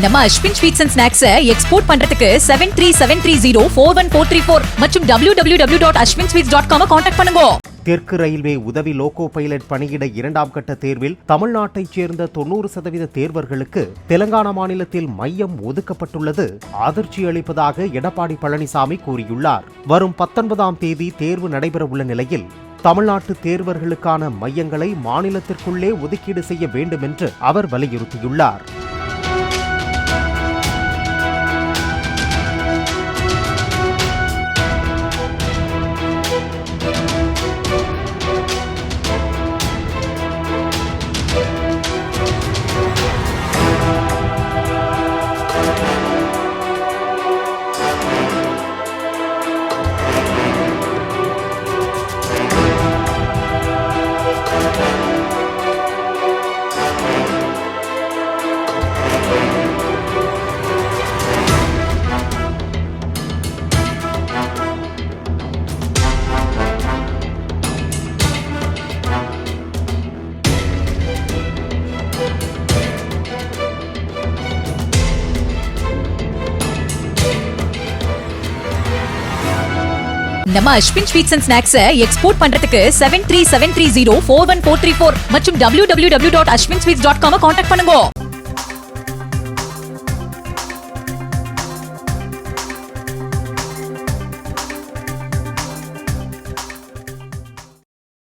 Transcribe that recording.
நம்ம Ashwin sweets and snacks export பண்றதுக்கு 7373041434 மற்றும் www.ashwinsweets.com கான்டாக்ட் பண்ணுங்க. தெற்கு ரயில்வே உதவி லோகோ பைலட் பணியிட 2ஆம் கட்ட தேர்வில் தமிழ்நாட்டைச் சேர்ந்த 90% தேர்வர்களுக்கு தெலங்கானா மாநிலத்தில் மையம் ஒதுக்கப்பட்டுள்ளது அதிர்ச்சி அளிப்பதாக எடப்பாடி பழனிசாமி கூறியுள்ளார். வரும் 19ஆம் தேதி தேர்வு நடைபெறவுள்ள நிலையில் தமிழ்நாட்டு தேர்வர்களுக்கான மையங்களை மாநிலத்திற்குள்ளே ஒதுக்கீடு செய்ய வேண்டும் என்று அவர் வலியுறுத்தியுள்ளார். நம்ம Ashwin sweets and snacks export பண்றதுக்கு 7373041434 மற்றும் www.ashwinsweets.com கான்டாக்ட் பண்ணுங்க.